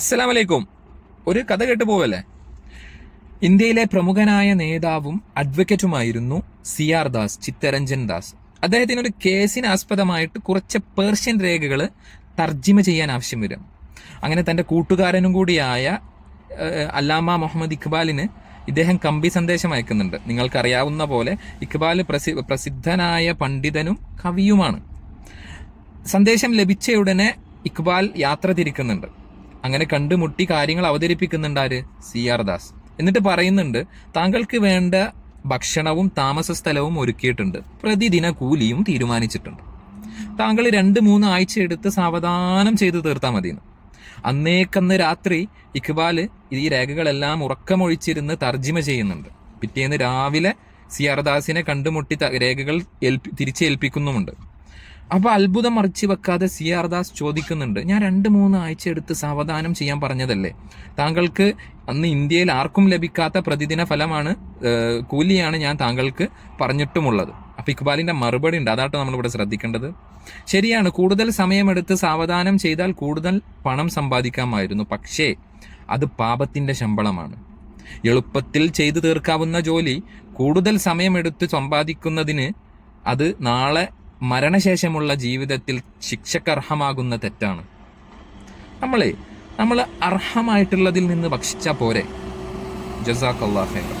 അസ്സലാമലൈക്കും. ഒരു കഥ കേട്ടു പോവല്ലേ. ഇന്ത്യയിലെ പ്രമുഖനായ നേതാവും അഡ്വക്കേറ്റുമായിരുന്നു CR ദാസ്, ചിത്തരഞ്ജൻ ദാസ്. അദ്ദേഹത്തിന് ഒരു കേസിന് ആസ്പദമായിട്ട് കുറച്ച് പേർഷ്യൻ രേഖകൾ തർജിമ ചെയ്യാൻ ആവശ്യം വരും. അങ്ങനെ തന്റെ കൂട്ടുകാരനും കൂടിയായ അല്ലാമ മുഹമ്മദ് ഇഖ്ബാലിന് ഇദ്ദേഹം കമ്പി സന്ദേശം അയക്കുന്നുണ്ട്. നിങ്ങൾക്കറിയാവുന്ന പോലെ ഇഖ്ബാൽ പ്രസിദ്ധനായ പണ്ഡിതനും കവിയുമാണ്. സന്ദേശം ലഭിച്ചയുടനെ ഇഖ്ബാൽ യാത്ര തിരിക്കുന്നുണ്ട്. അങ്ങനെ കണ്ടുമുട്ടി കാര്യങ്ങൾ അവതരിപ്പിക്കുന്നുണ്ട് ആര്? CR ദാസ്. എന്നിട്ട് പറയുന്നുണ്ട്, താങ്കൾക്ക് വേണ്ട ഭക്ഷണവും താമസ സ്ഥലവും ഒരുക്കിയിട്ടുണ്ട്, പ്രതിദിന കൂലിയും തീരുമാനിച്ചിട്ടുണ്ട്, താങ്കൾ 2-3 ആഴ്ച എടുത്ത് സാവധാനം ചെയ്തു തീർത്താൽ മതിയെന്ന്. അന്നേക്കന്ന് രാത്രി ഇഖ്ബാല് ഈ രേഖകളെല്ലാം ഉറക്കമൊഴിച്ചിരുന്ന് തർജിമ ചെയ്യുന്നുണ്ട്. പിറ്റേന്ന് രാവിലെ CR ദാസിനെ കണ്ടുമുട്ടി രേഖകൾ തിരിച്ചേൽപ്പിക്കുന്നുമുണ്ട്. അപ്പൊ അത്ഭുതം മറിച്ചു വെക്കാതെ CR ദാസ് ചോദിക്കുന്നുണ്ട്, ഞാൻ 2-3 ആഴ്ച എടുത്ത് സാവധാനം ചെയ്യാൻ പറഞ്ഞതല്ലേ? താങ്കൾക്ക് അന്ന് ഇന്ത്യയിൽ ആർക്കും ലഭിക്കാത്ത പ്രതിദിന ഫലമാണ്, കൂലിയാണ് ഞാൻ താങ്കൾക്ക് പറഞ്ഞിട്ടുമുള്ളത്. അപ്പൊ ഇഖ്ബാലിന്റെ മറുപടി ഉണ്ട്, അതാട്ടോ നമ്മളിവിടെ ശ്രദ്ധിക്കേണ്ടത്. ശരിയാണ്, കൂടുതൽ സമയമെടുത്ത് സാവധാനം ചെയ്താൽ കൂടുതൽ പണം സമ്പാദിക്കാമായിരുന്നു. പക്ഷേ അത് പാപത്തിന്റെ ശമ്പളമാണ്. എളുപ്പത്തിൽ ചെയ്തു തീർക്കാവുന്ന ജോലി കൂടുതൽ സമയമെടുത്ത് സമ്പാദിക്കുന്നതിന് അത് നാളെ മരണശേഷമുള്ള ജീവിതത്തിൽ ശിക്ഷക്കർഹമാകുന്ന തെറ്റാണ്. നമ്മൾ അർഹമായിട്ടുള്ളതിൽ നിന്ന് ഭക്ഷിച്ചാൽ പോരെ. ജസാക്കല്ലാഹ് ഖൈറൻ.